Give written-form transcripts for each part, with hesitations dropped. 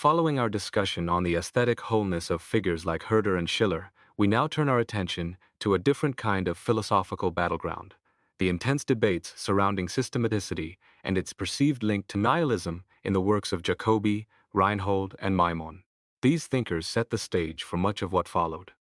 Following our discussion on the aesthetic wholeness of figures like Herder and Schiller, we now turn our attention to a different kind of philosophical battleground: the intense debates surrounding systematicity and its perceived link to nihilism in the works of Jacobi, Reinhold, and Maimon. These thinkers set the stage for much of what followed.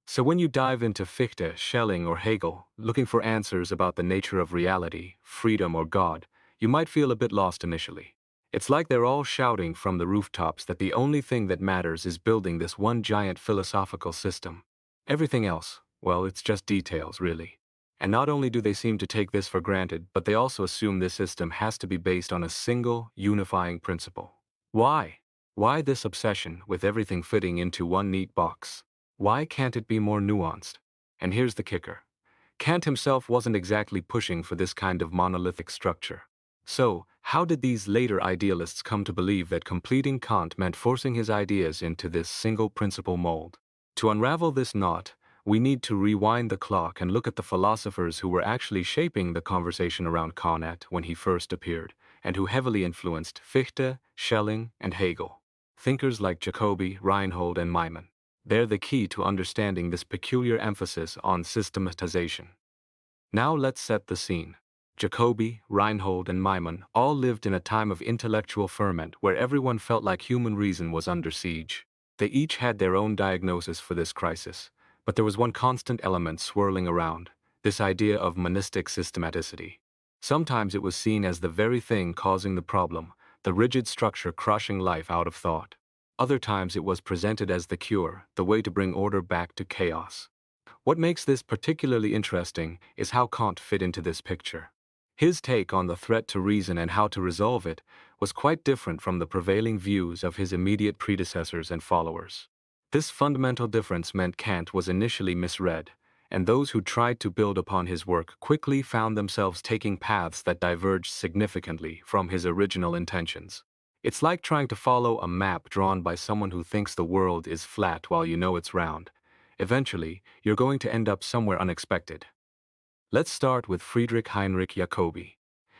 So when you dive into Fichte, Schelling, or Hegel, looking for answers about the nature of reality, freedom, or God, you might feel a bit lost initially. It's like they're all shouting from the rooftops that the only thing that matters is building this one giant philosophical system. Everything else, well, it's just details, really. And not only do they seem to take this for granted, but they also assume this system has to be based on a single, unifying principle. Why? Why this obsession with everything fitting into one neat box? Why can't it be more nuanced? And here's the kicker: Kant himself wasn't exactly pushing for this kind of monolithic structure. So, how did these later idealists come to believe that completing Kant meant forcing his ideas into this single principle mold? To unravel this knot, we need to rewind the clock and look at the philosophers who were actually shaping the conversation around Kant when he first appeared, and who heavily influenced Fichte, Schelling, and Hegel. Thinkers like Jacobi, Reinhold, and Maimon. They're the key to understanding this peculiar emphasis on systematization. Now let's set the scene. Jacobi, Reinhold, and Maimon all lived in a time of intellectual ferment where everyone felt like human reason was under siege. They each had their own diagnosis for this crisis, but there was one constant element swirling around: this idea of monistic systematicity. Sometimes it was seen as the very thing causing the problem, the rigid structure crushing life out of thought. Other times it was presented as the cure, the way to bring order back to chaos. What makes this particularly interesting is how Kant fit into this picture. His take on the threat to reason and how to resolve it was quite different from the prevailing views of his immediate predecessors and followers. This fundamental difference meant Kant was initially misread, and those who tried to build upon his work quickly found themselves taking paths that diverged significantly from his original intentions. It's like trying to follow a map drawn by someone who thinks the world is flat while you know it's round. Eventually, you're going to end up somewhere unexpected. Let's start with Friedrich Heinrich Jacobi.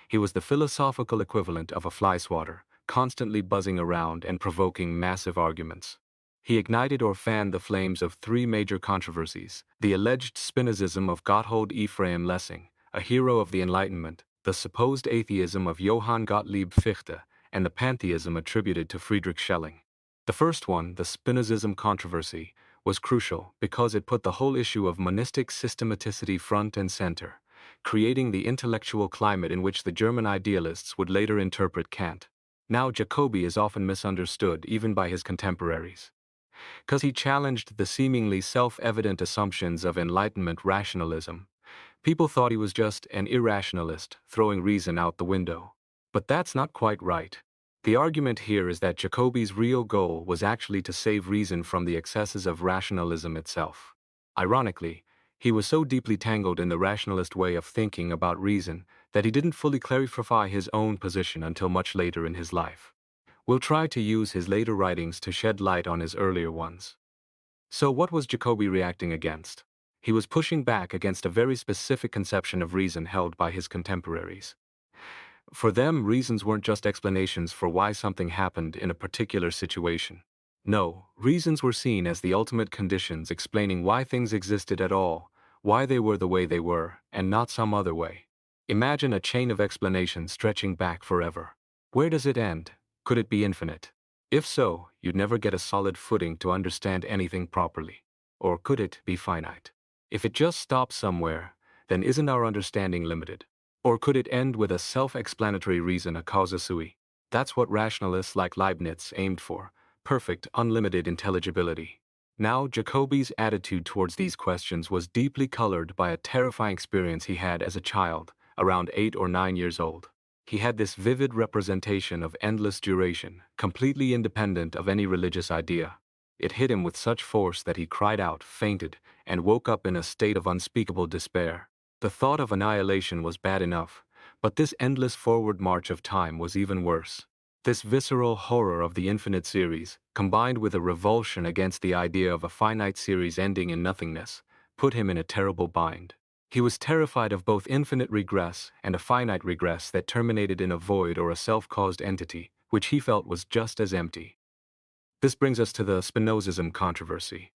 He was the philosophical equivalent of a fly swatter, constantly buzzing around and provoking massive arguments. He ignited or fanned the flames of three major controversies: the alleged Spinozism of Gotthold Ephraim Lessing, a hero of the Enlightenment, the supposed atheism of Johann Gottlieb Fichte, and the pantheism attributed to Friedrich Schelling. The first one, the Spinozism controversy, was crucial because it put the whole issue of monistic systematicity front and center, creating the intellectual climate in which the German idealists would later interpret Kant. Now Jacobi is often misunderstood even by his contemporaries, because he challenged the seemingly self-evident assumptions of Enlightenment rationalism. People thought he was just an irrationalist, throwing reason out the window. But that's not quite right. The argument here is that Jacobi's real goal was actually to save reason from the excesses of rationalism itself. Ironically, he was so deeply tangled in the rationalist way of thinking about reason that he didn't fully clarify his own position until much later in his life. We'll try to use his later writings to shed light on his earlier ones. So what was Jacobi reacting against? He was pushing back against a very specific conception of reason held by his contemporaries. For them, reasons weren't just explanations for why something happened in a particular situation. No, reasons were seen as the ultimate conditions explaining why things existed at all, why they were the way they were, and not some other way. Imagine a chain of explanations stretching back forever. Where does it end? Could it be infinite? If so, you'd never get a solid footing to understand anything properly. Or could it be finite? If it just stops somewhere, then isn't our understanding limited? Or could it end with a self-explanatory reason, a causa sui? That's what rationalists like Leibniz aimed for: perfect, unlimited intelligibility. Now, Jacobi's attitude towards these questions was deeply colored by a terrifying experience he had as a child, around 8 or 9 years old. He had this vivid representation of endless duration, completely independent of any religious idea. It hit him with such force that he cried out, fainted, and woke up in a state of unspeakable despair. The thought of annihilation was bad enough, but this endless forward march of time was even worse. This visceral horror of the infinite series, combined with a revulsion against the idea of a finite series ending in nothingness, put him in a terrible bind. He was terrified of both infinite regress and a finite regress that terminated in a void or a self-caused entity, which he felt was just as empty. This brings us to the Spinozism controversy.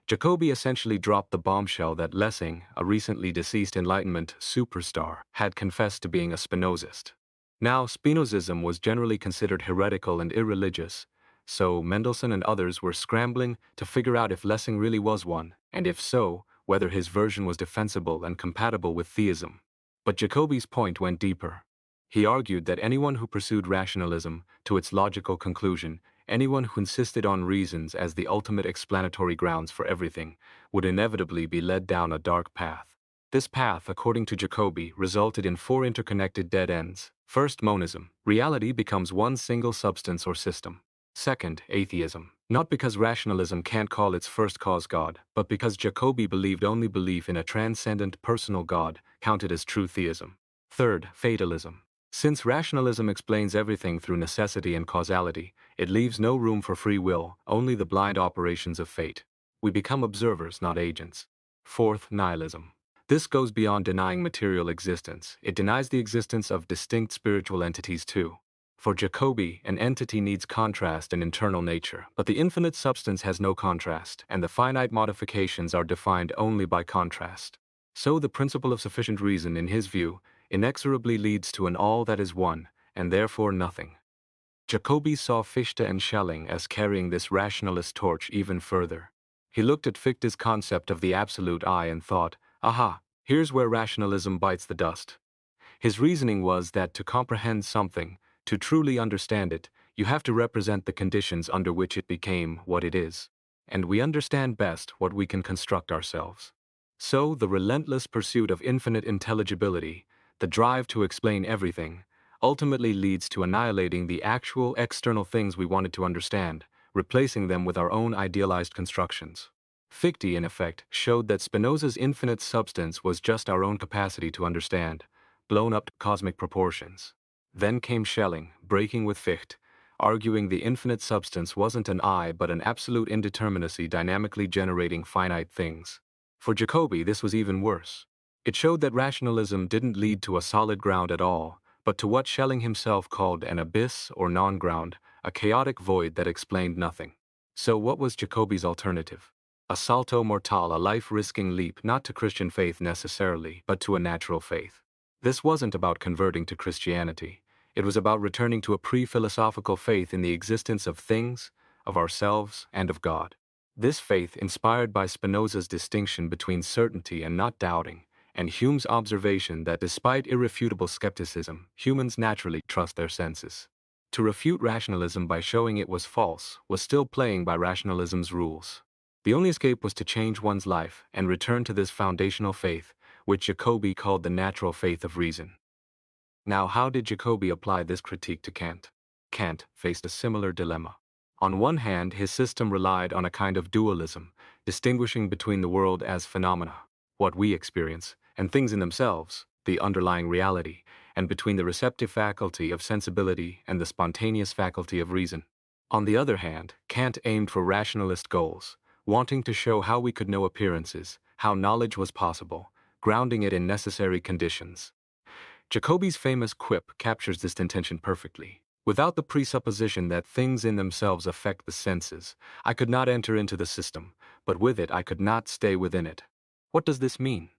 Jacobi essentially dropped the bombshell that Lessing, a recently deceased Enlightenment superstar, had confessed to being a Spinozist. Now, Spinozism was generally considered heretical and irreligious, so Mendelssohn and others were scrambling to figure out if Lessing really was one, and if so, whether his version was defensible and compatible with theism. But Jacobi's point went deeper. He argued that anyone who pursued rationalism to its logical conclusion, anyone who insisted on reasons as the ultimate explanatory grounds for everything, would inevitably be led down a dark path. This path, according to Jacobi, resulted in four interconnected dead ends. First, monism. Reality becomes one single substance or system. Second, atheism. Not because rationalism can't call its first cause God, but because Jacobi believed only belief in a transcendent personal God counted as true theism. Third, fatalism. Since rationalism explains everything through necessity and causality, it leaves no room for free will, only the blind operations of fate. We become observers, not agents. Fourth, nihilism. This goes beyond denying material existence. It denies the existence of distinct spiritual entities too. For Jacobi, an entity needs contrast and internal nature, but the infinite substance has no contrast, and the finite modifications are defined only by contrast. So the principle of sufficient reason, in his view, inexorably leads to an all that is one, and therefore nothing. Jacobi saw Fichte and Schelling as carrying this rationalist torch even further. He looked at Fichte's concept of the absolute I and thought, aha, here's where rationalism bites the dust. His reasoning was that to comprehend something, to truly understand it, you have to represent the conditions under which it became what it is. And we understand best what we can construct ourselves. So the relentless pursuit of infinite intelligibility, the drive to explain everything, ultimately leads to annihilating the actual external things we wanted to understand, replacing them with our own idealized constructions. Fichte, in effect, showed that Spinoza's infinite substance was just our own capacity to understand, blown up to cosmic proportions. Then came Schelling, breaking with Fichte, arguing the infinite substance wasn't an I but an absolute indeterminacy dynamically generating finite things. For Jacobi, this was even worse. It showed that rationalism didn't lead to a solid ground at all, but to what Schelling himself called an abyss or non-ground, a chaotic void that explained nothing. So what was Jacobi's alternative? A salto mortal, a life-risking leap not to Christian faith necessarily, but to a natural faith. This wasn't about converting to Christianity. It was about returning to a pre-philosophical faith in the existence of things, of ourselves, and of God. This faith, inspired by Spinoza's distinction between certainty and not doubting, and Hume's observation that despite irrefutable skepticism, humans naturally trust their senses. To refute rationalism by showing it was false was still playing by rationalism's rules. The only escape was to change one's life and return to this foundational faith, which Jacobi called the natural faith of reason. Now, how did Jacobi apply this critique to Kant? Kant faced a similar dilemma. On one hand, his system relied on a kind of dualism, distinguishing between the world as phenomena, what we experience, and things in themselves, the underlying reality, and between the receptive faculty of sensibility and the spontaneous faculty of reason. On the other hand, Kant aimed for rationalist goals, wanting to show how we could know appearances, how knowledge was possible, grounding it in necessary conditions. Jacobi's famous quip captures this intention perfectly. Without the presupposition that things in themselves affect the senses, I could not enter into the system, but with it I could not stay within it. What does this mean?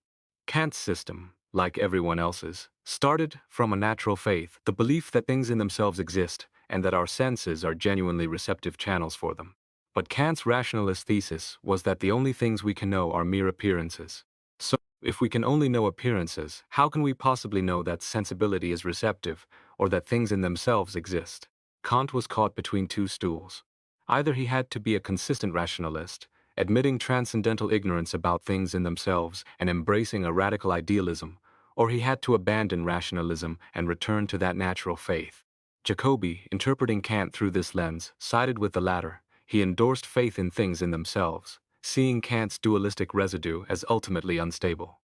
Kant's system, like everyone else's, started from a natural faith, the belief that things in themselves exist, and that our senses are genuinely receptive channels for them. But Kant's rationalist thesis was that the only things we can know are mere appearances. So, if we can only know appearances, how can we possibly know that sensibility is receptive, or that things in themselves exist? Kant was caught between two stools. Either he had to be a consistent rationalist, admitting transcendental ignorance about things in themselves and embracing a radical idealism, or he had to abandon rationalism and return to that natural faith. Jacobi, interpreting Kant through this lens, sided with the latter. He endorsed faith in things in themselves, seeing Kant's dualistic residue as ultimately unstable.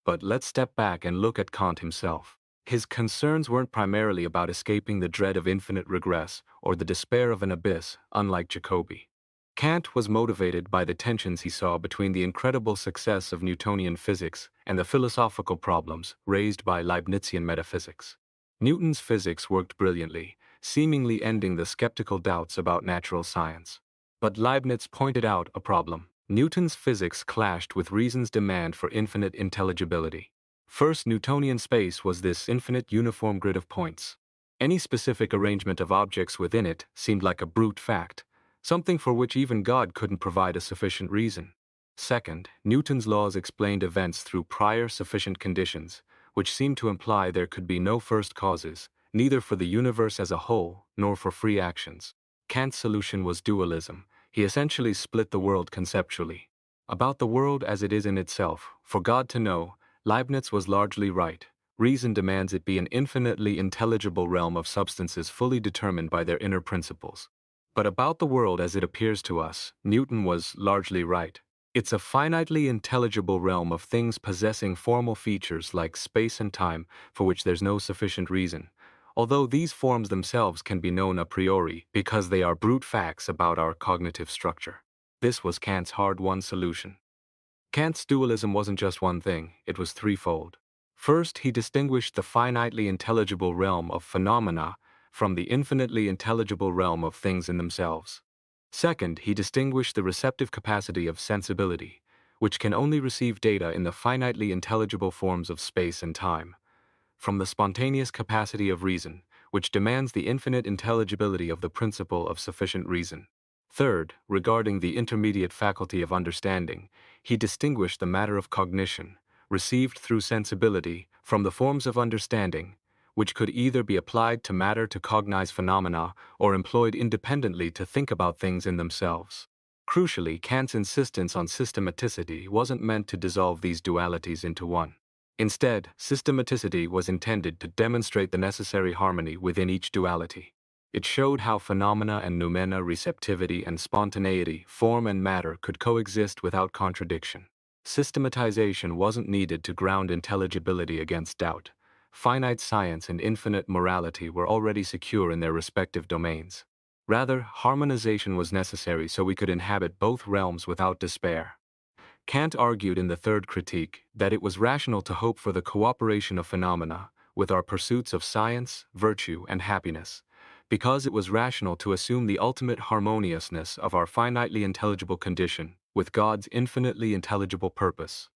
But let's step back and look at Kant himself. His concerns weren't primarily about escaping the dread of infinite regress or the despair of an abyss, unlike Jacobi. Kant was motivated by the tensions he saw between the incredible success of Newtonian physics and the philosophical problems raised by Leibnizian metaphysics. Newton's physics worked brilliantly, seemingly ending the skeptical doubts about natural science. But Leibniz pointed out a problem. Newton's physics clashed with reason's demand for infinite intelligibility. First, Newtonian space was this infinite uniform grid of points. Any specific arrangement of objects within it seemed like a brute fact, something for which even God couldn't provide a sufficient reason. Second, Newton's laws explained events through prior sufficient conditions, which seemed to imply there could be no first causes, neither for the universe as a whole, nor for free actions. Kant's solution was dualism. He essentially split the world conceptually. About the world as it is in itself, for God to know, Leibniz was largely right. Reason demands it be an infinitely intelligible realm of substances fully determined by their inner principles. But about the world as it appears to us, Newton was largely right. It's a finitely intelligible realm of things possessing formal features like space and time for which there's no sufficient reason, although these forms themselves can be known a priori because they are brute facts about our cognitive structure. This was Kant's hard-won solution. Kant's dualism wasn't just one thing, it was threefold. First, he distinguished the finitely intelligible realm of phenomena from the infinitely intelligible realm of things in themselves. Second, he distinguished the receptive capacity of sensibility, which can only receive data in the finitely intelligible forms of space and time, from the spontaneous capacity of reason, which demands the infinite intelligibility of the principle of sufficient reason. Third, regarding the intermediate faculty of understanding, he distinguished the matter of cognition, received through sensibility, from the forms of understanding, which could either be applied to matter to cognize phenomena or employed independently to think about things in themselves. Crucially, Kant's insistence on systematicity wasn't meant to dissolve these dualities into one. Instead, systematicity was intended to demonstrate the necessary harmony within each duality. It showed how phenomena and noumena, receptivity and spontaneity, form and matter could coexist without contradiction. Systematization wasn't needed to ground intelligibility against doubt. Finite science and infinite morality were already secure in their respective domains. Rather, harmonization was necessary so we could inhabit both realms without despair. Kant argued in the third critique that it was rational to hope for the cooperation of phenomena with our pursuits of science, virtue, and happiness, because it was rational to assume the ultimate harmoniousness of our finitely intelligible condition with God's infinitely intelligible purpose.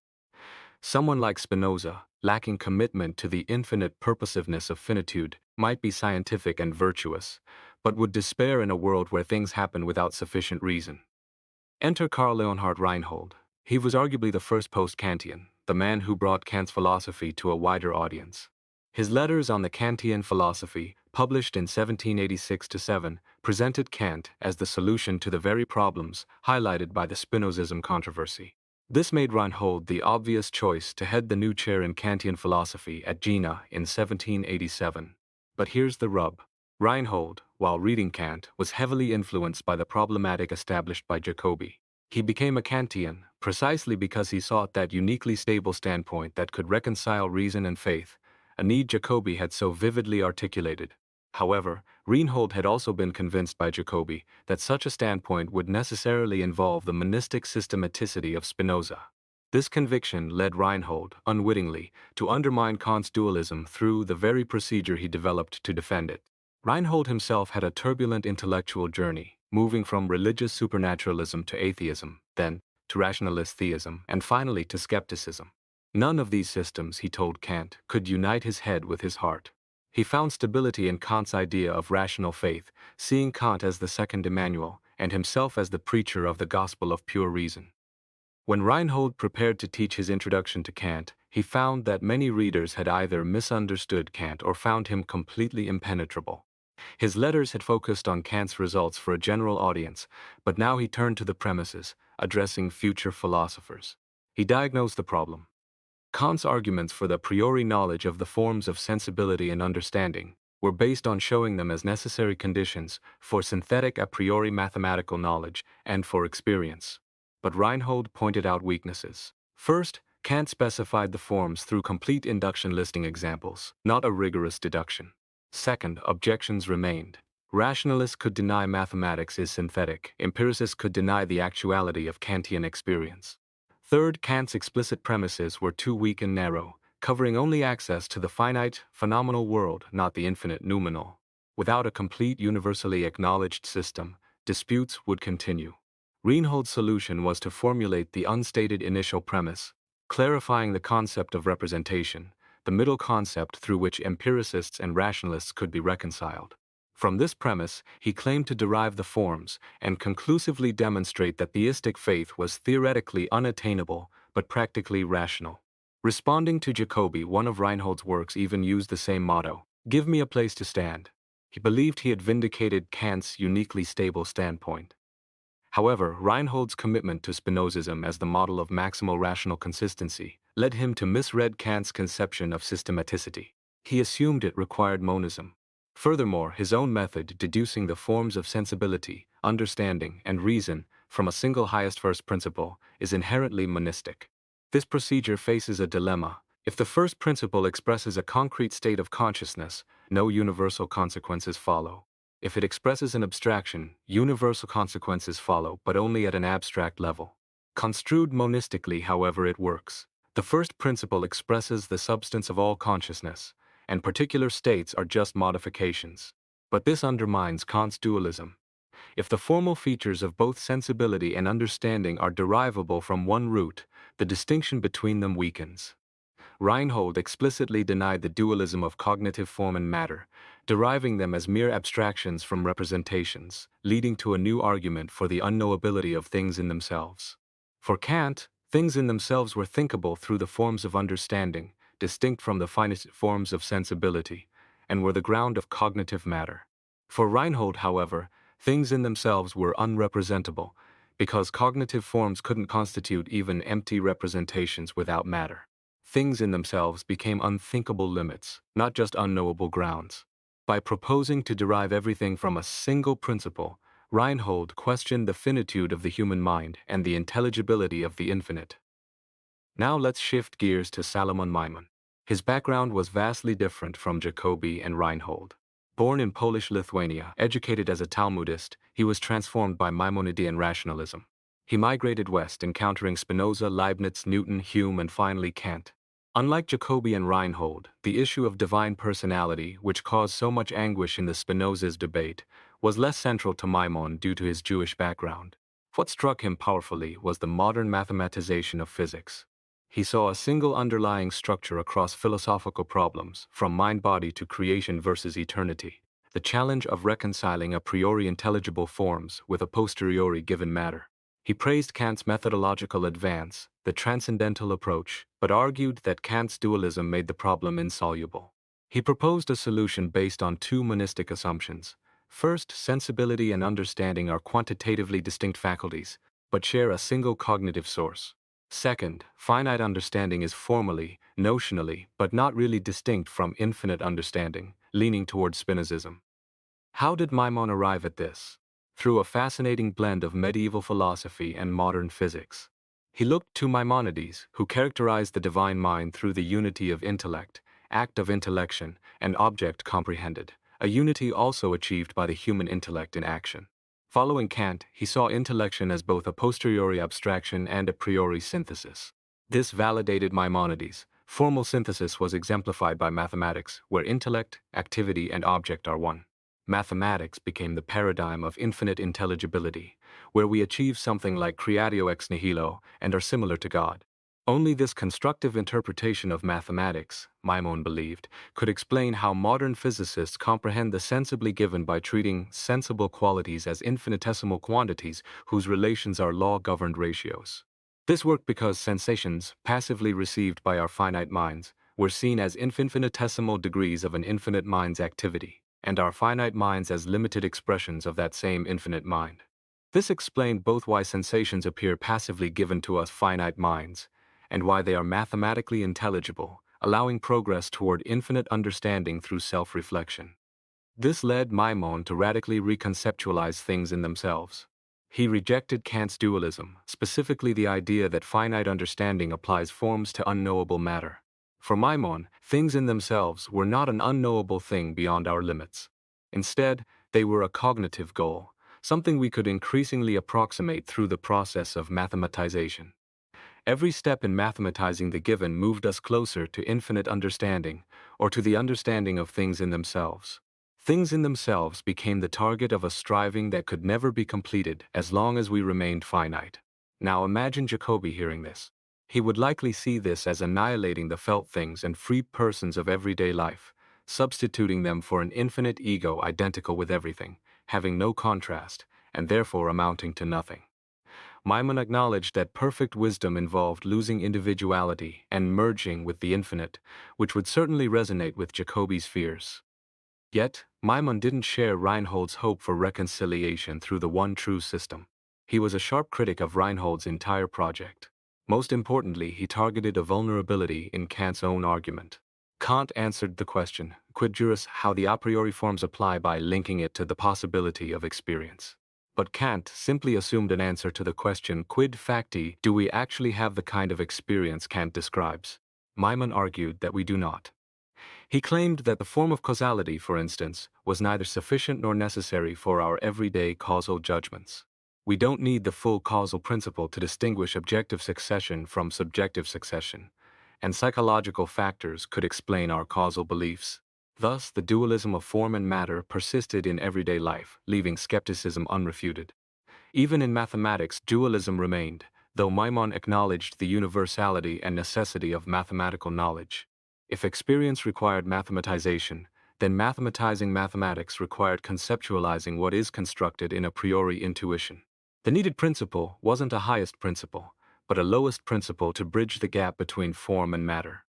Someone like Spinoza, lacking commitment to the infinite purposiveness of finitude, might be scientific and virtuous, but would despair in a world where things happen without sufficient reason. Enter Karl Leonhard Reinhold. He was arguably the first post-Kantian, the man who brought Kant's philosophy to a wider audience. His letters on the Kantian philosophy, published in 1786-7, presented Kant as the solution to the very problems highlighted by the Spinozism controversy. This made Reinhold the obvious choice to head the new chair in Kantian philosophy at Jena in 1787. But here's the rub. Reinhold, while reading Kant, was heavily influenced by the problematic established by Jacobi. He became a Kantian precisely because he sought that uniquely stable standpoint that could reconcile reason and faith, a need Jacobi had so vividly articulated. However, Reinhold had also been convinced by Jacobi that such a standpoint would necessarily involve the monistic systematicity of Spinoza. This conviction led Reinhold, unwittingly, to undermine Kant's dualism through the very procedure he developed to defend it. Reinhold himself had a turbulent intellectual journey, moving from religious supernaturalism to atheism, then to rationalist theism, and finally to skepticism. None of these systems, he told Kant, could unite his head with his heart. He found stability in Kant's idea of rational faith, seeing Kant as the second Emmanuel, and himself as the preacher of the gospel of pure reason. When Reinhold prepared to teach his introduction to Kant, he found that many readers had either misunderstood Kant or found him completely impenetrable. His letters had focused on Kant's results for a general audience, but now he turned to the premises, addressing future philosophers. He diagnosed the problem. Kant's arguments for the a priori knowledge of the forms of sensibility and understanding were based on showing them as necessary conditions for synthetic a priori mathematical knowledge and for experience. But Reinhold pointed out weaknesses. First, Kant specified the forms through complete induction listing examples, not a rigorous deduction. Second, objections remained. Rationalists could deny mathematics is synthetic, empiricists could deny the actuality of Kantian experience. Third, Kant's explicit premises were too weak and narrow, covering only access to the finite, phenomenal world, not the infinite noumenal. Without a complete universally acknowledged system, disputes would continue. Reinhold's solution was to formulate the unstated initial premise, clarifying the concept of representation, the middle concept through which empiricists and rationalists could be reconciled. From this premise, he claimed to derive the forms and conclusively demonstrate that theistic faith was theoretically unattainable but practically rational. Responding to Jacobi, one of Reinhold's works even used the same motto, "Give me a place to stand." He believed he had vindicated Kant's uniquely stable standpoint. However, Reinhold's commitment to Spinozism as the model of maximal rational consistency led him to misread Kant's conception of systematicity. He assumed it required monism. Furthermore, his own method, deducing the forms of sensibility, understanding, and reason from a single highest first principle, is inherently monistic. This procedure faces a dilemma. If the first principle expresses a concrete state of consciousness, no universal consequences follow. If it expresses an abstraction, universal consequences follow, but only at an abstract level. Construed monistically, however, it works. The first principle expresses the substance of all consciousness, and particular states are just modifications. But this undermines Kant's dualism. If the formal features of both sensibility and understanding are derivable from one root, the distinction between them weakens. Reinhold explicitly denied the dualism of cognitive form and matter, deriving them as mere abstractions from representations, leading to a new argument for the unknowability of things in themselves. For Kant, things in themselves were thinkable through the forms of understanding, distinct from the finest forms of sensibility, and were the ground of cognitive matter. For Reinhold, however, things in themselves were unrepresentable, because cognitive forms couldn't constitute even empty representations without matter. Things in themselves became unthinkable limits, not just unknowable grounds. By proposing to derive everything from a single principle, Reinhold questioned the finitude of the human mind and the intelligibility of the infinite. Now let's shift gears to Salomon Maimon. His background was vastly different from Jacobi and Reinhold. Born in Polish Lithuania, educated as a Talmudist, he was transformed by Maimonidean rationalism. He migrated west, encountering Spinoza, Leibniz, Newton, Hume, and finally Kant. Unlike Jacobi and Reinhold, the issue of divine personality, which caused so much anguish in the Spinoza's debate, was less central to Maimon due to his Jewish background. What struck him powerfully was the modern mathematization of physics. He saw a single underlying structure across philosophical problems, from mind-body to creation versus eternity, the challenge of reconciling a priori intelligible forms with a posteriori given matter. He praised Kant's methodological advance, the transcendental approach, but argued that Kant's dualism made the problem insoluble. He proposed a solution based on two monistic assumptions. First, sensibility and understanding are quantitatively distinct faculties, but share a single cognitive source. Second, finite understanding is formally, notionally, but not really distinct from infinite understanding, leaning towards Spinozism. How did Maimon arrive at this? Through a fascinating blend of medieval philosophy and modern physics. He looked to Maimonides, who characterized the divine mind through the unity of intellect, act of intellection, and object comprehended, a unity also achieved by the human intellect in action. Following Kant, he saw intellection as both a posteriori abstraction and a priori synthesis. This validated Maimonides. Formal synthesis was exemplified by mathematics, where intellect, activity, and object are one. Mathematics became the paradigm of infinite intelligibility, where we achieve something like creatio ex nihilo and are similar to God. Only this constructive interpretation of mathematics, Maimon believed, could explain how modern physicists comprehend the sensibly given by treating sensible qualities as infinitesimal quantities whose relations are law-governed ratios. This worked because sensations, passively received by our finite minds, were seen as infinitesimal degrees of an infinite mind's activity, and our finite minds as limited expressions of that same infinite mind. This explained both why sensations appear passively given to us finite minds, and why they are mathematically intelligible, allowing progress toward infinite understanding through self-reflection. This led Maimon to radically reconceptualize things in themselves. He rejected Kant's dualism, specifically the idea that finite understanding applies forms to unknowable matter. For Maimon, things in themselves were not an unknowable thing beyond our limits. Instead, they were a cognitive goal, something we could increasingly approximate through the process of mathematization. Every step in mathematizing the given moved us closer to infinite understanding, or to the understanding of things in themselves. Things in themselves became the target of a striving that could never be completed as long as we remained finite. Now imagine Jacobi hearing this. He would likely see this as annihilating the felt things and free persons of everyday life, substituting them for an infinite ego identical with everything, having no contrast, and therefore amounting to nothing. Maimon acknowledged that perfect wisdom involved losing individuality and merging with the infinite, which would certainly resonate with Jacobi's fears. Yet, Maimon didn't share Reinhold's hope for reconciliation through the one true system. He was a sharp critic of Reinhold's entire project. Most importantly, he targeted a vulnerability in Kant's own argument. Kant answered the question, quid juris, how the a priori forms apply, by linking it to the possibility of experience. But Kant simply assumed an answer to the question, quid facti, do we actually have the kind of experience Kant describes? Maimon argued that we do not. He claimed that the form of causality, for instance, was neither sufficient nor necessary for our everyday causal judgments. We don't need the full causal principle to distinguish objective succession from subjective succession, and psychological factors could explain our causal beliefs. Thus, the dualism of form and matter persisted in everyday life, leaving skepticism unrefuted. Even in mathematics, dualism remained, though Maimon acknowledged the universality and necessity of mathematical knowledge. If experience required mathematization, then mathematizing mathematics required conceptualizing what is constructed in a priori intuition. The needed principle wasn't a highest principle, but a lowest principle to bridge the gap between form and matter.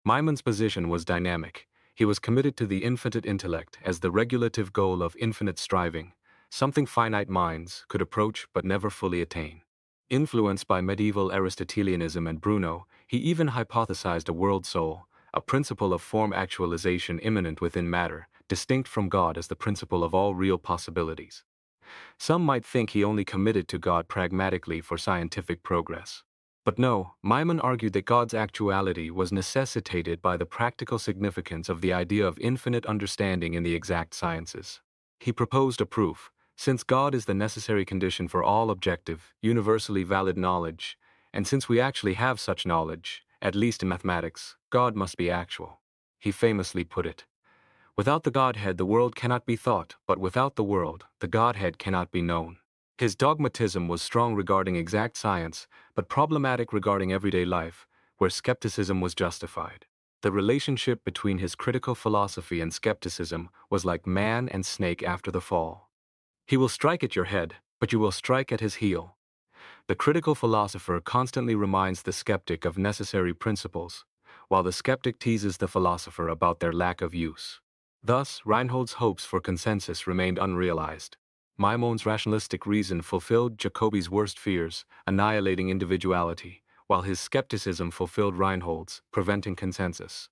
Maimon's position was dynamic. He was committed to the infinite intellect as the regulative goal of infinite striving, something finite minds could approach but never fully attain. Influenced by medieval Aristotelianism and Bruno, he even hypothesized a world soul, a principle of form actualization immanent within matter, distinct from God as the principle of all real possibilities. Some might think he only committed to God pragmatically for scientific progress. But no, Maimon argued that God's actuality was necessitated by the practical significance of the idea of infinite understanding in the exact sciences. He proposed a proof. Since God is the necessary condition for all objective, universally valid knowledge, and since we actually have such knowledge, at least in mathematics, God must be actual. He famously put it, without the Godhead the world cannot be thought, but without the world, the Godhead cannot be known. His dogmatism was strong regarding exact science, but problematic regarding everyday life, where skepticism was justified. The relationship between his critical philosophy and skepticism was like man and snake after the fall. He will strike at your head, but you will strike at his heel. The critical philosopher constantly reminds the skeptic of necessary principles, while the skeptic teases the philosopher about their lack of use. Thus, Reinhold's hopes for consensus remained unrealized. Maimon's rationalistic reason fulfilled Jacobi's worst fears, annihilating individuality, while his skepticism fulfilled Reinhold's, preventing consensus.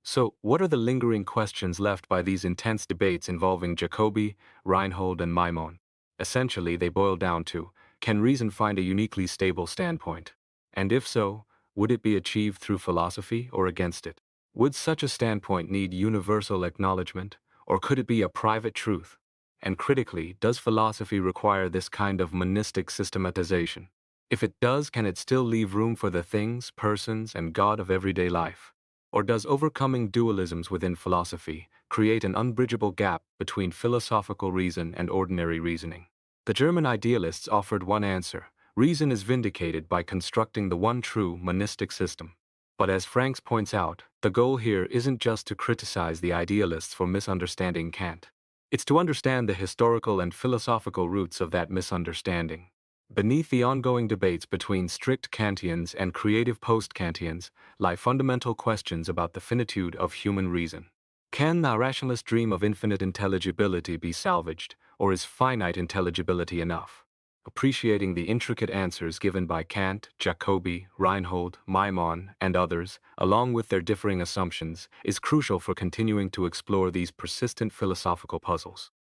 So, what are the lingering questions left by these intense debates involving Jacobi, Reinhold, and Maimon? Essentially, they boil down to, can reason find a uniquely stable standpoint? And if so, would it be achieved through philosophy or against it? Would such a standpoint need universal acknowledgement, or could it be a private truth? And critically, does philosophy require this kind of monistic systematization? If it does, can it still leave room for the things, persons, and God of everyday life? Or does overcoming dualisms within philosophy create an unbridgeable gap between philosophical reason and ordinary reasoning? The German idealists offered one answer: reason is vindicated by constructing the one true monistic system. But as Franks points out, the goal here isn't just to criticize the idealists for misunderstanding Kant. It's to understand the historical and philosophical roots of that misunderstanding. Beneath the ongoing debates between strict Kantians and creative post-Kantians lie fundamental questions about the finitude of human reason. Can the rationalist dream of infinite intelligibility be salvaged, or is finite intelligibility enough? Appreciating the intricate answers given by Kant, Jacobi, Reinhold, Maimon, and others, along with their differing assumptions, is crucial for continuing to explore these persistent philosophical puzzles.